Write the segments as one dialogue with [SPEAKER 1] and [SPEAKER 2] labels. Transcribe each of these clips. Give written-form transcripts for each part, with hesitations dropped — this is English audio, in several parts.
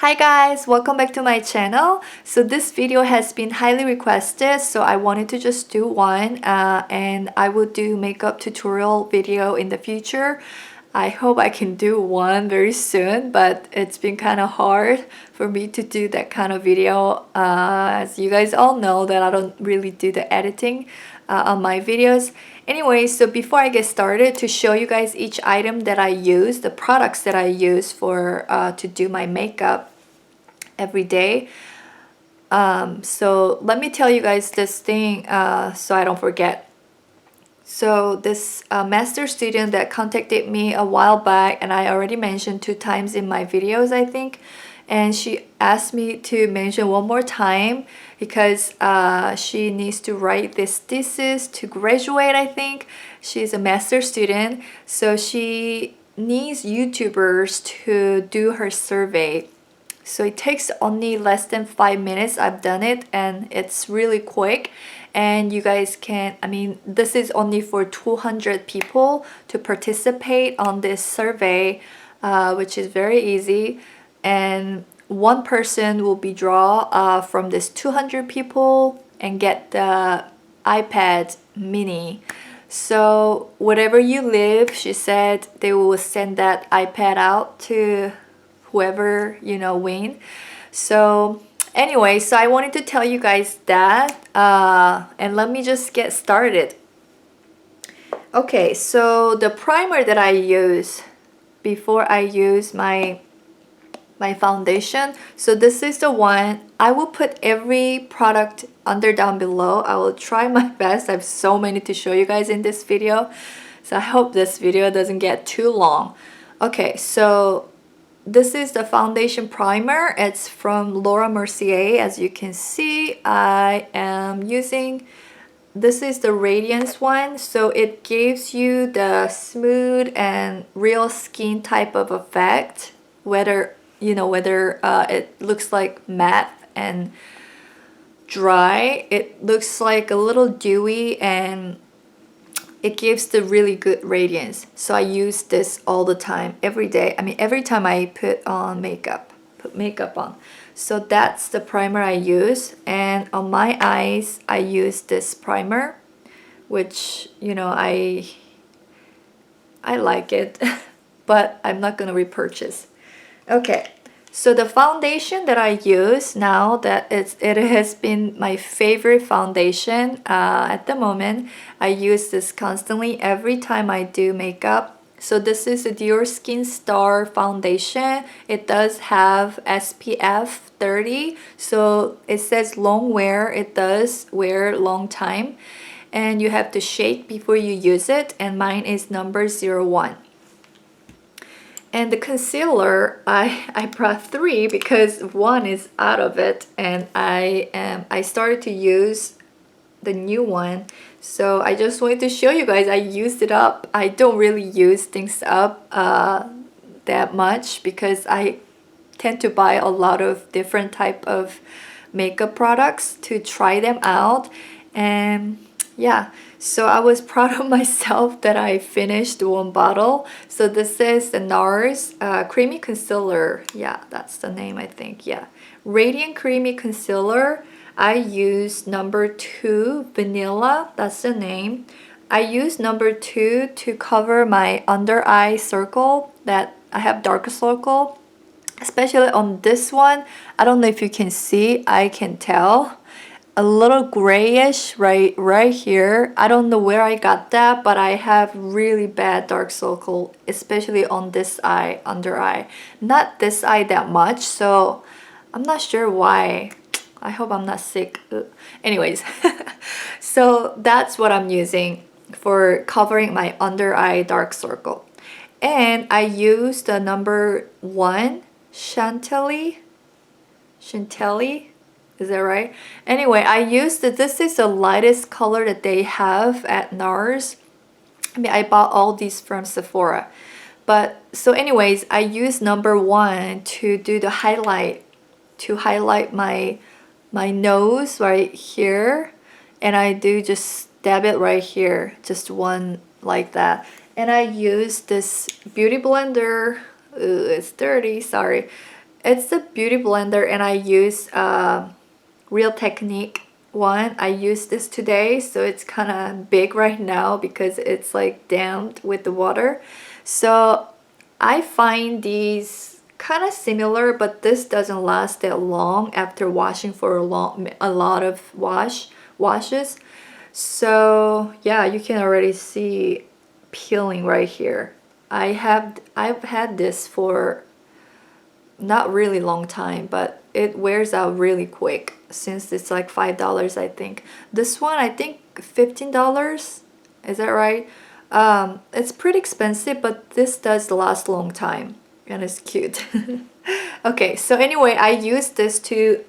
[SPEAKER 1] Hi guys, welcome back to my channel. So this video has been highly requested, so I wanted to just do one and I will do makeup tutorial video in the future. I hope I can do one very soon, but it's been kind of hard for me to do that kind of video. As you guys all know that I don't really do the editing on my videos. Anyway, so before I get started, to show you guys each item that I use, the products that I use for to do my makeup every day. So let me tell you guys this thing so I don't forget. So this master student that contacted me a while back, and I already mentioned 2 times in my videos, I think, and she asked me to mention one more time because she needs to write this thesis to graduate, I think. She's a master student, so she needs YouTubers to do her survey. So it takes only less than 5 minutes. I've done it and it's really quick. And you guys can, this is only for 200 people to participate on this survey, which is very easy. And one person will be draw from this 200 people and get the iPad mini. So wherever you live, she said they will send that iPad out to whoever win. So anyway, so I wanted to tell you guys that and let me just get started. Okay, so the primer that I use before I use my foundation, so this is the one. I will put every product under down below. I will try my best. I have so many to show you guys in this video, so I hope this video doesn't get too long. Okay, so this is the foundation primer. It's from Laura Mercier. As you can see, I am using, this is the Radiance one. So it gives you the smooth and real skin type of effect. Whether, it looks like matte and dry. It looks like a little dewy and it gives the really good radiance. So I use this all the time, every day. Every time I put makeup on. So that's the primer I use. And on my eyes, I use this primer, which, I like it, but I'm not gonna repurchase. Okay. So the foundation that I use now, that it has been my favorite foundation at the moment. I use this constantly every time I do makeup. So this is a Dior Skin Star foundation. It does have SPF 30. So it says long wear. It does wear long time. And you have to shake before you use it. And mine is number 01. And the concealer, I brought 3 because 1 is out of it, and I started to use the new one. So I just wanted to show you guys I used it up. I don't really use things up that much because I tend to buy a lot of different type of makeup products to try them out. And yeah, so I was proud of myself that I finished 1 bottle. So this is the NARS Creamy Concealer. Yeah, that's the name, I think. Yeah, Radiant Creamy Concealer. I use number 2 Vanilla. That's the name. I use number 2 to cover my under eye circle, that I have dark circle. Especially on this one, I don't know if you can see, I can tell a little grayish right here. I don't know where I got that, but I have really bad dark circle, especially on this eye, under eye. Not this eye that much, so I'm not sure why. I hope I'm not sick. Anyways, so that's what I'm using for covering my under eye dark circle. And I use the number 1 Chantilly. Is that right? Anyway, I used this is the lightest color that they have at NARS. I bought all these from Sephora. But so anyways, I use number 1 to do the highlight, to highlight my nose right here. And I do just dab it right here, just one like that. And I use this beauty blender. Ooh, it's dirty, sorry. it's the Beauty Blender, and I use Real Technique one. I used this today, so it's kind of big right now because it's like damped with the water. So I find these kind of similar, but this doesn't last that long after washing for a lot of washes. So yeah, you can already see peeling right here. I've had this for not really long time, but it wears out really quick since it's like $5, I think. This one, I think $15. Is that right? It's pretty expensive, but this does last a long time and it's cute. Okay, so anyway, I use this to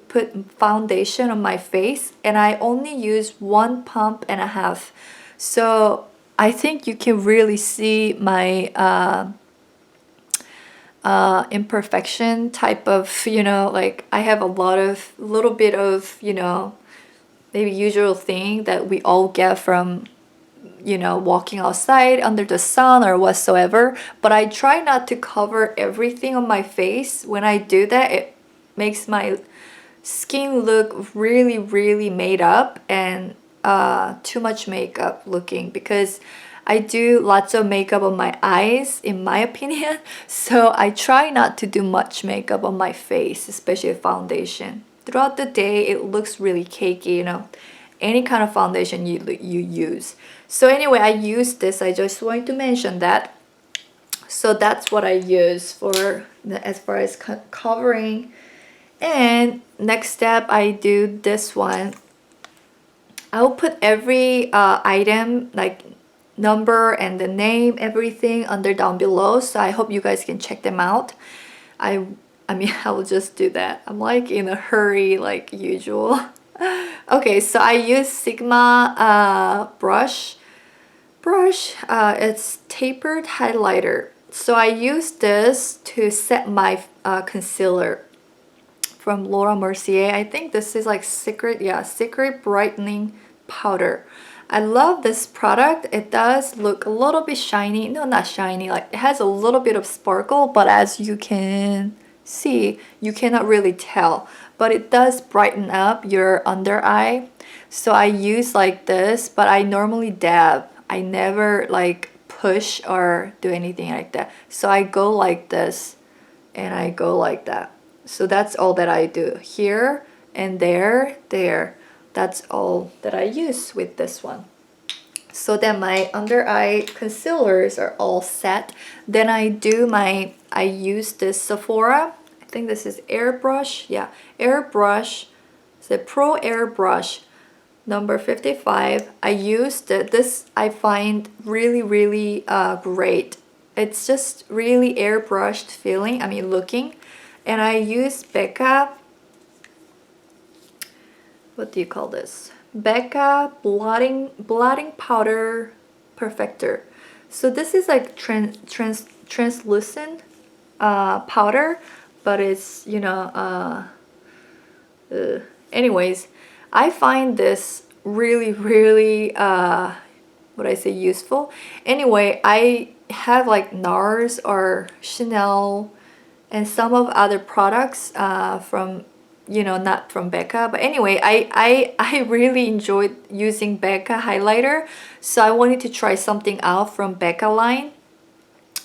[SPEAKER 1] put foundation on my face, and I only use 1.5 pumps. So I think you can really see my imperfection type of, like I have a little bit of, maybe usual thing that we all get from, walking outside under the sun or whatsoever. But I try not to cover everything on my face. When I do that, it makes my skin look really, really made up and too much makeup looking, because I do lots of makeup on my eyes, in my opinion. So I try not to do much makeup on my face, especially foundation. Throughout the day, it looks really cakey, any kind of foundation you use. So anyway, I use this. I just wanted to mention that. So that's what I use for as far as covering. And next step, I do this one. I'll put every item, like number and the name, everything under down below, so I hope you guys can check them out. I mean, I will just do that. I'm like in a hurry like usual. Okay, so I use Sigma brush. It's tapered highlighter. So I use this to set my concealer from Laura Mercier. I think this is like Secret Brightening Powder. I love this product. It does look a little bit shiny. No, not shiny. Like it has a little bit of sparkle, but as you can see, you cannot really tell. But it does brighten up your under eye. So I use like this, but I normally dab. I never like push or do anything like that. So I go like this and I go like that. So that's all that I do here and there. That's all that I use with this one. So then my under eye concealers are all set. Then I use this Sephora. I think this is Airbrush. Yeah, Airbrush. It's a Pro Airbrush number 55. I used this. I find really, really great. It's just really airbrushed feeling. I mean, looking. And I use Becca. What do you call this? Becca blotting powder perfector. So this is like translucent powder, but it's anyways, I find this really, really what I say useful. Anyway, I have like NARS or Chanel and some of other products from not from Becca, but anyway, I really enjoyed using Becca highlighter, so I wanted to try something out from Becca line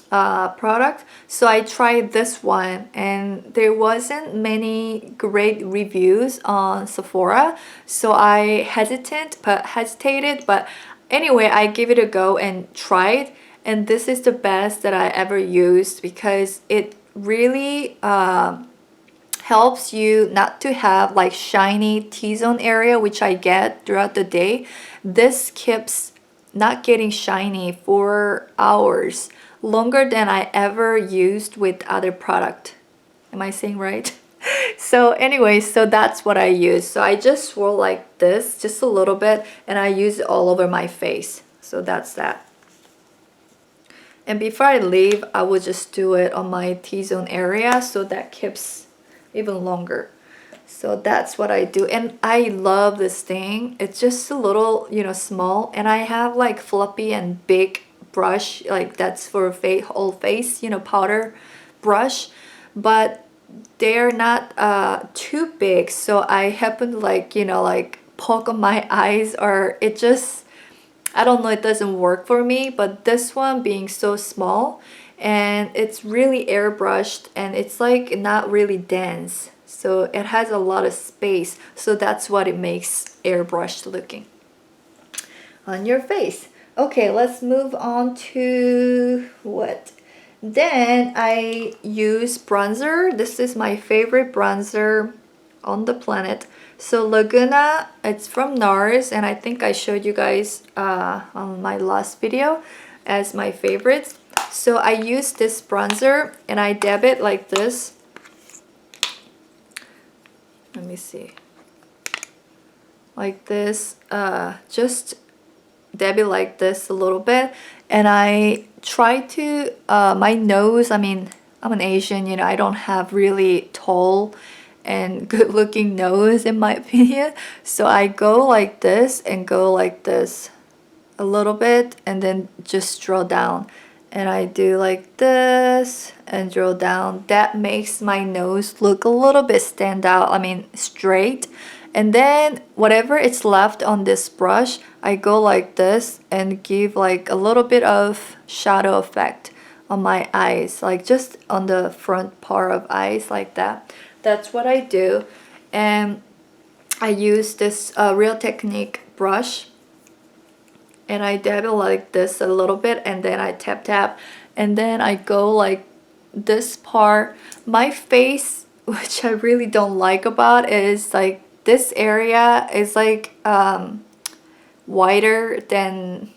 [SPEAKER 1] product. So I tried this one, and there wasn't many great reviews on Sephora, so I hesitated, but anyway, I gave it a go and tried, and this is the best that I ever used because it really helps you not to have like shiny T-zone area, which I get throughout the day. This keeps not getting shiny for hours, longer than I ever used with other product. Am I saying right? So anyway, so that's what I use. So I just swirl like this, just a little bit, and I use it all over my face. So that's that. And before I leave, I will just do it on my T-zone area, so that keeps even longer. So that's what I do, and I love this thing. It's just a little small, and I have like floppy and big brush, like that's for whole face powder brush, but they're not too big, so I happen to like, you know, like poke on my eyes, or it just, I don't know, it doesn't work for me. But this one being so small, and it's really airbrushed, and it's like not really dense, so it has a lot of space, so that's what it makes airbrushed looking on your face. Okay, let's move on to what? Then I use bronzer. This is my favorite bronzer on the planet. So Laguna, it's from NARS, and I think I showed you guys on my last video as my favorites. So I use this bronzer and I dab it like this. Let me see. Like this, just dab it like this a little bit, and I try to, my nose, I mean, I'm an Asian, you know, I don't have really tall and good looking nose in my opinion, so I go like this and go like this a little bit, and then just draw down, and I do like this and draw down. That makes my nose look a little bit stand out, I mean straight. And then whatever is left on this brush, I go like this and give like a little bit of shadow effect on my eyes, like just on the front part of eyes like that. That's what I do. And I use this Real Technique brush, and I dab it like this a little bit, and then I tap, and then I go like this part. My face, which I really don't like about, is like this area is like wider than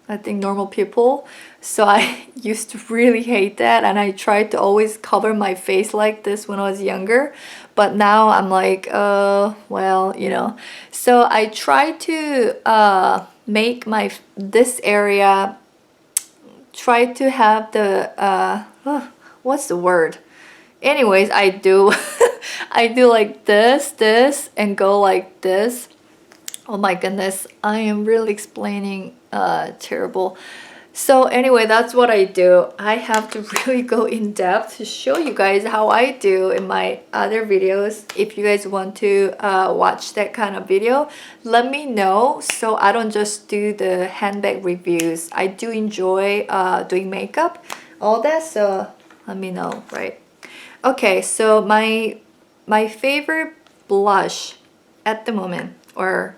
[SPEAKER 1] I think normal people, so I used to really hate that, and I tried to always cover my face like this when I was younger, but now I'm like, well, you know. So I try to make my this area, try to have the what's the word? Anyways, I do I do like this and go like this. Oh my goodness, I am really explaining terrible. So anyway, that's what I do. I have to really go in depth to show you guys how I do in my other videos. If you guys want to watch that kind of video, let me know, so I don't just do the handbag reviews. I do enjoy doing makeup, all that, so let me know, right? Okay, so my favorite blush at the moment, or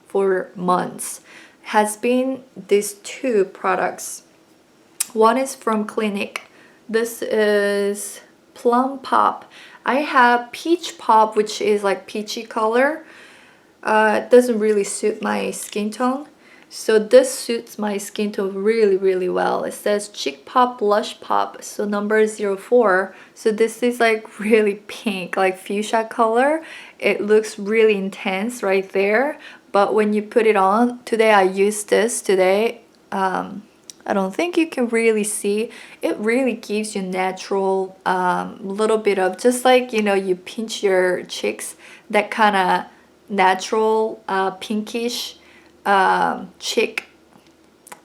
[SPEAKER 1] for months, has been these two products. One is from Clinique. This is Plum Pop. I have Peach Pop, which is like peachy color. It doesn't really suit my skin tone. So this suits my skin tone really well. It says Cheek Pop Blush Pop, so number 04. So this is like really pink, like fuchsia color. It looks really intense right there. But when you put it on, today I used this today. I don't think you can really see. It really gives you natural, little bit of, just like, you know, you pinch your cheeks, that kind of natural pinkish cheek.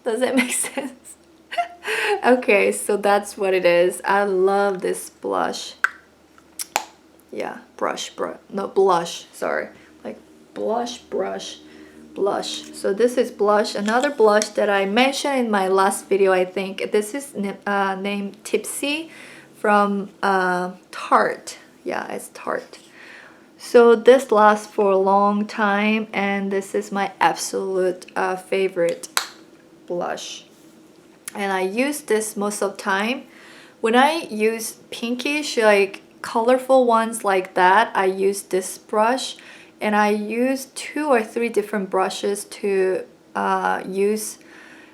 [SPEAKER 1] Does that make sense? Okay, so that's what it is. I love this blush. Yeah, blush, sorry. Like blush. So this is blush. Another blush that I mentioned in my last video, I think. This is named Tipsy from Tarte. Yeah, it's Tarte. So this lasts for a long time, and this is my absolute favorite blush. And I use this most of the time. When I use pinkish, like colorful ones like that, I use this brush. And I use 2 or 3 different brushes to use.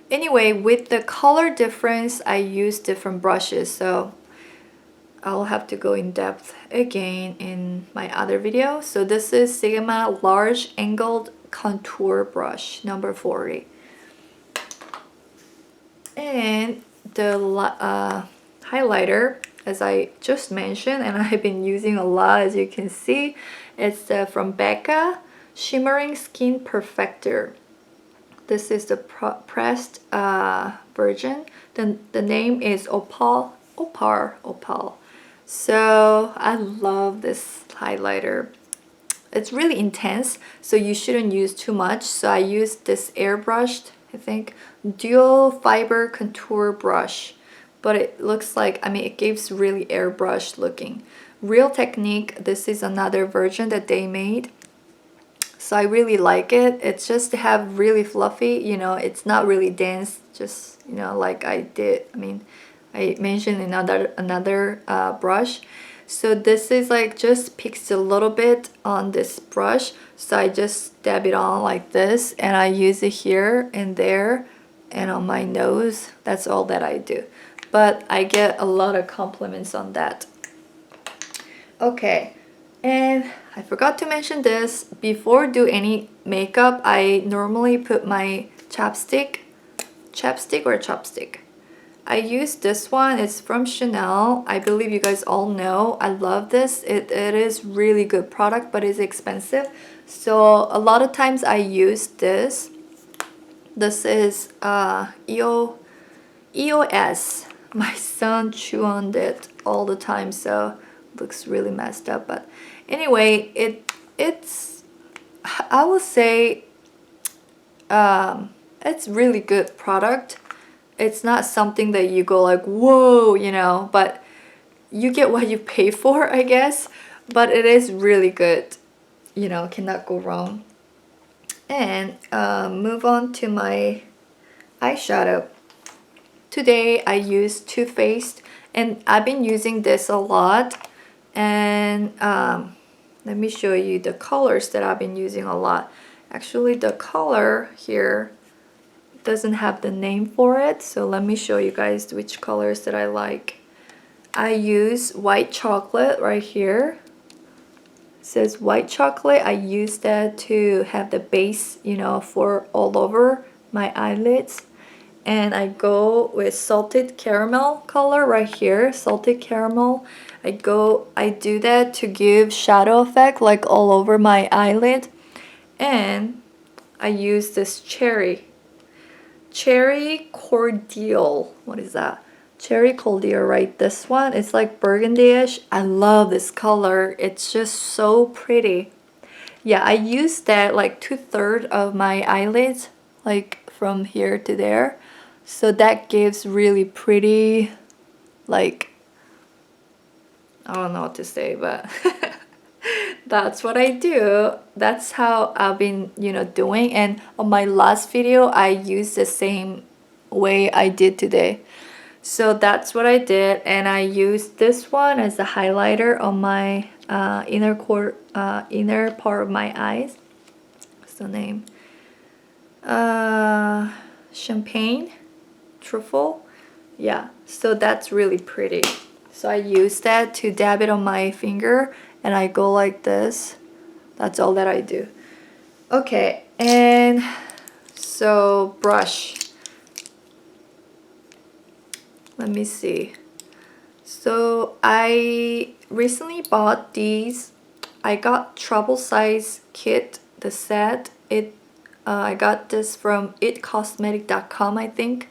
[SPEAKER 1] Anyway, with the color difference, I use different brushes. So I'll have to go in depth again in my other video. So this is Sigma Large Angled Contour Brush, number 40. And the highlighter, as I just mentioned, and I've been using a lot, as you can see, it's from Becca Shimmering Skin Perfector. This is the pressed version. The name is Opal. So I love this highlighter. It's really intense, so you shouldn't use too much. So I use this airbrushed, I think, dual fiber contour brush. But it looks like, I mean, it gives really airbrushed looking. Real Technique, this is another version that they made. So I really like it. It's just to have really fluffy, you know, it's not really dense, just, you know, like I did, I mean, I mentioned another brush. So this is like just picks a little bit on this brush. So I just dab it on like this and I use it here and there and on my nose. That's all that I do. But I get a lot of compliments on that. Okay, and I forgot to mention this. Before do any makeup, I normally put my chapstick or chopstick. I use this one. It's from Chanel. I believe you guys all know. I love this. It is really good product, but it's expensive. So a lot of times I use this. This is EOS. My son chew on it all the time, so it looks really messed up. But anyway, it's I will say it's really good product. It's not something that you go like, whoa, you know, but you get what you pay for, I guess. But it is really good, you know, cannot go wrong. And move on to my eyeshadow. Today I use Too Faced, and I've been using this a lot. And let me show you the colors that I've been using a lot. Actually, the color here doesn't have the name for it, so let me show you guys which colors that I like. I use white chocolate right here. It says white chocolate. I use that to have the base, you know, for all over my eyelids. And I go with salted caramel color right here, salted caramel. I do that to give shadow effect like all over my eyelid. And I use this cherry cordial. What is that? Cherry cordial, right? This one, it's like burgundy-ish. I love this color. It's just so pretty. Yeah, I use that like 2/3 of my eyelids, like from here to there. So that gives really pretty, like, I don't know what to say, but that's what I do. That's how I've been, you know, doing. And on my last video, I used the same way I did today. So that's what I did. And I used this one as a highlighter on my inner part of my eyes. What's the name? Champagne truffle. Yeah, so that's really pretty. So I use that to dab it on my finger and I go like this. That's all that I do. Okay, and so brush. Let me see. So I recently bought these. I got travel size kit, the set. I got this from itcosmetic.com, I think.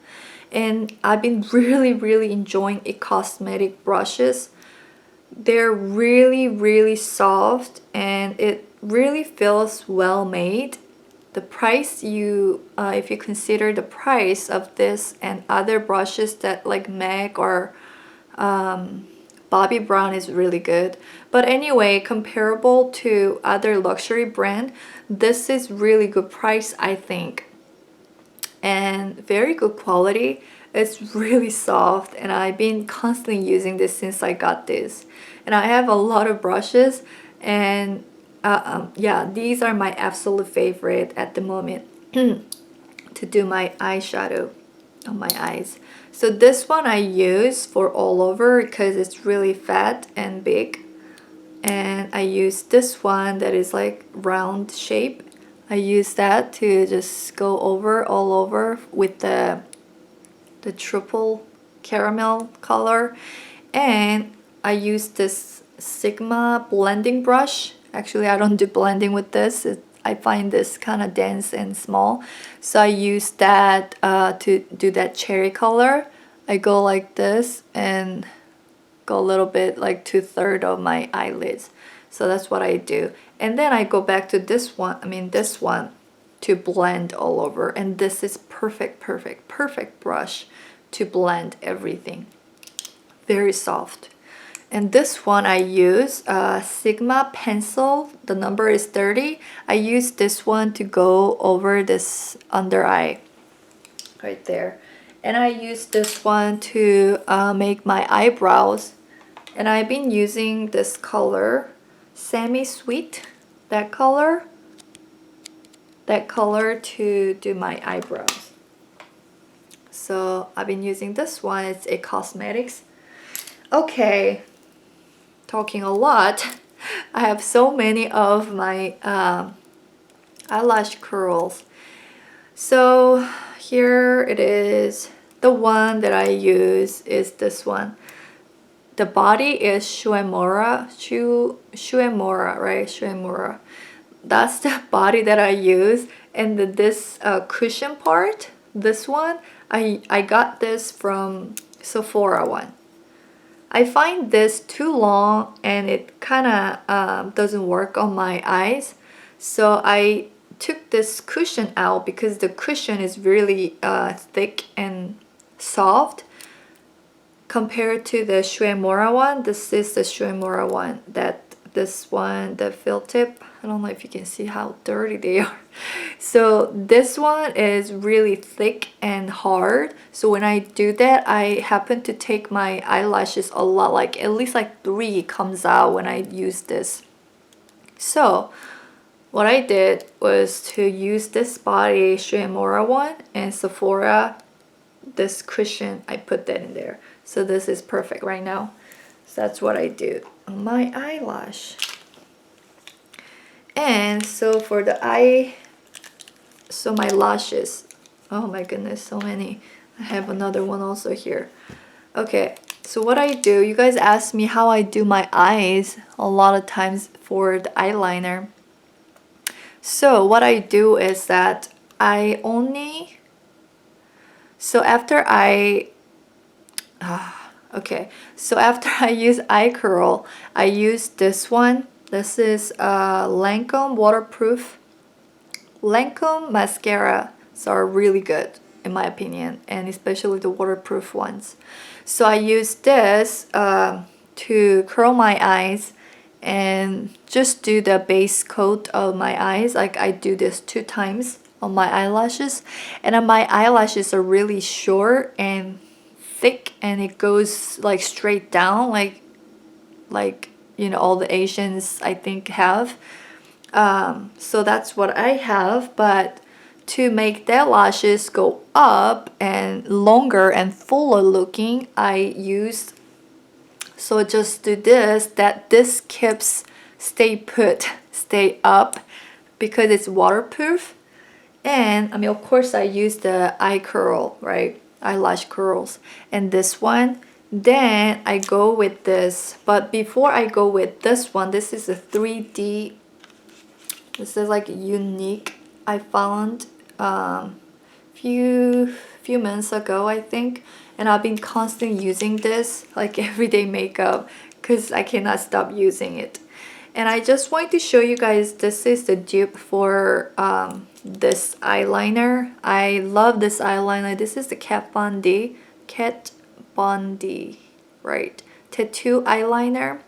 [SPEAKER 1] And I've been really enjoying It Cosmetic brushes. They're really soft and it really feels well made. The price if you consider the price of this and other brushes that like MAC or Bobbi Brown is really good. But anyway, comparable to other luxury brand, this is really good price, I think. And very good quality. It's really soft and I've been constantly using this since I got this. And I have a lot of brushes and yeah, these are my absolute favorite at the moment to do my eyeshadow on my eyes. So this one I use for all over because it's really fat and big. And I use this one that is like round shape. I use that to just go over all over with the triple caramel color. And I use this Sigma blending brush. Actually, I don't do blending with this. I find this kind of dense and small. So I use that to do that cherry color. I go like this and go a little bit like 2/3 of my eyelids. So that's what I do. And then I go back to this one to blend all over. And this is perfect brush to blend everything. Very soft. And this one I use Sigma pencil. The number is 30. I use this one to go over this under eye right there. And I use this one to make my eyebrows. And I've been using this color, Semi Sweet, that color to do my eyebrows. So I've been using this one. It's a cosmetics. Okay, talking a lot. I have so many of my eyelash curls. So here it is. The one that I use is this one. The body is Shuemura, right? Shuemura. That's the body that I use. And this cushion part, this one, I got this from Sephora one. I find this too long and it kind of doesn't work on my eyes. So I took this cushion out because the cushion is really thick and soft compared to the Shuemura one. This is the Shuemura one. This one, the felt tip, I don't know if you can see how dirty they are. So this one is really thick and hard. So when I do that, I happen to take my eyelashes a lot, like at least like 3 comes out when I use this. So what I did was to use this body Shuemura one and Sephora, this cushion, I put that in there. So this is perfect right now. So that's what I do on my eyelash. And so for the eye, so my lashes, oh my goodness, so many. I have another one also here. Okay, so what I do, you guys ask me how I do my eyes a lot of times for the eyeliner. So what I do is that I only, so after I, okay, so after I use eye curl, I use this one. This is Lancome waterproof. Lancome mascara are really good in my opinion, and especially the waterproof ones. So I use this to curl my eyes and just do the base coat of my eyes. Like I do this 2 times on my eyelashes, and then my eyelashes are really short and thick, and it goes like straight down, like you know all the Asians I think have. So that's what I have. But to make their lashes go up and longer and fuller looking, I use, so just do this, that this keeps stay up because it's waterproof. And I mean, of course I use the eye curl, right, eyelash curls, and this one. Then I go with this, but before I go with this one, this is a 3D, this is like unique, I found few months ago I think, and I've been constantly using this like everyday makeup because I cannot stop using it. And I just want to show you guys, this is the dupe for this eyeliner. I love this eyeliner. This is the Kat Von D, right, tattoo eyeliner,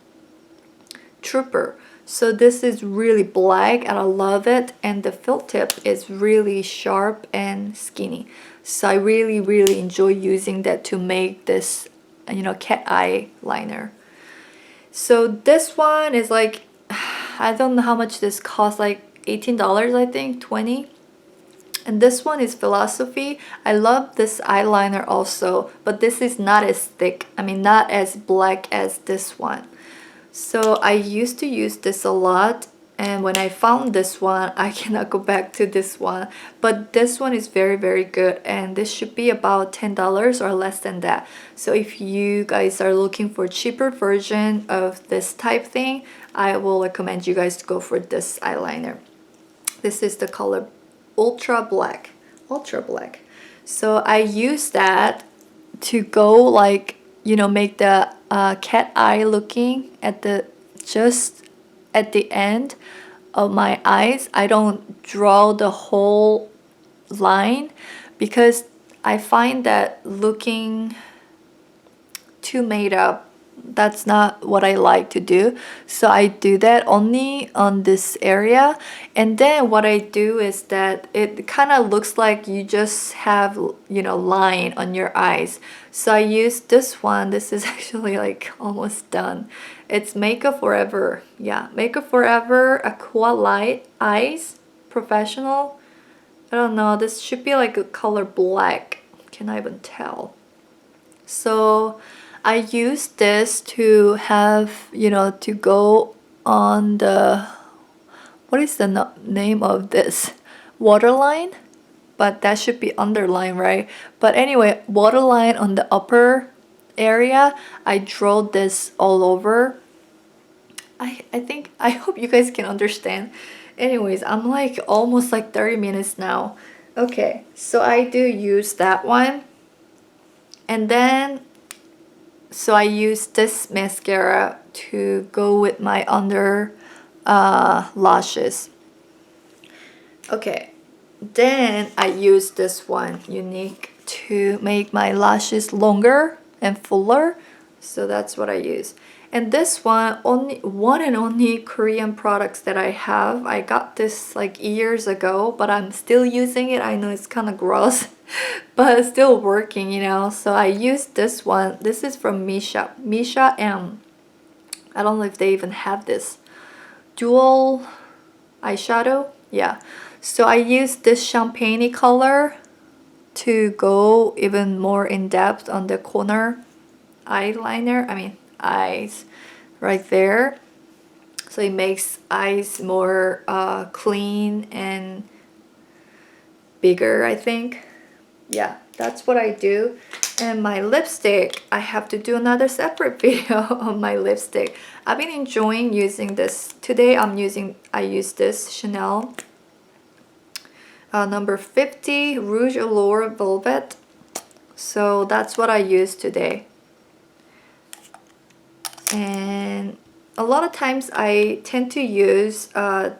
[SPEAKER 1] Trooper. So this is really black and I love it, and the felt tip is really sharp and skinny. So I really enjoy using that to make this, you know, cat eye liner. So this one is like, I don't know how much this costs, like $18 I think, 20. And this one is Philosophy. I love this eyeliner also, but this is not as thick, I mean not as black as this one. So I used to use this a lot, and when I found this one, I cannot go back to this one. But this one is very good, and this should be about $10 or less than that. So if you guys are looking for a cheaper version of this type thing, I will recommend you guys to go for this eyeliner. This is the color Ultra Black. So I use that to go, like, you know, make the cat eye looking at the just at the end of my eyes. I don't draw the whole line because I find that looking too made up, that's not what I like to do. So I do that only on this area. And then what I do is that it kind of looks like you just have, you know, line on your eyes. So I use this one. This is actually like almost done. It's Makeup Forever. Yeah, Makeup Forever Aqua Light Eyes Professional. I don't know, this should be like a color black. Can I even tell? So I use this to have, you know, to go on the, what is the name of this? Waterline? But that should be underline, right? But anyway, waterline on the upper area. I draw this all over. I think, I hope you guys can understand. Anyways, I'm like almost like 30 minutes now. Okay, so I do use that one. And then so I use this mascara to go with my under lashes. Okay, then I use this one, Unique, to make my lashes longer and fuller. So that's what I use. And this one, only one and only Korean products that I have. I got this like years ago, but I'm still using it. I know it's kind of gross, but it's still working, you know. So I use this one. This is from Misha. Misha M. I don't know if they even have this. Dual eyeshadow. Yeah. So I use this champagne color to go even more in depth on the corner eyeliner. I mean, eyes right there. So it makes eyes more clean and bigger, I think. Yeah, that's what I do. And my lipstick, I have to do another separate video on my lipstick. I've been enjoying using this. Today I use this Chanel number 50 Rouge Allure Velvet. So that's what I use today. And a lot of times I tend to use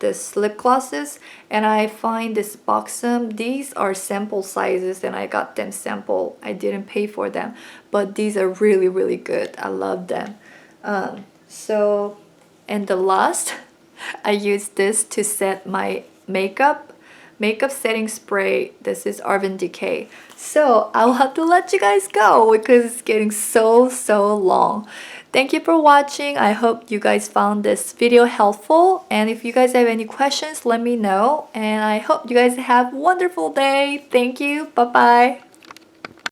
[SPEAKER 1] this lip glosses, and I find this Buxom. These are sample sizes and I got them sample. I didn't pay for them, but these are really, really good. I love them. So, and the last, I use this to set my makeup setting spray. This is Urban Decay. So I'll have to let you guys go because it's getting so long. Thank you for watching. I hope you guys found this video helpful, and if you guys have any questions, let me know, and I hope you guys have a wonderful day. Thank you. Bye bye.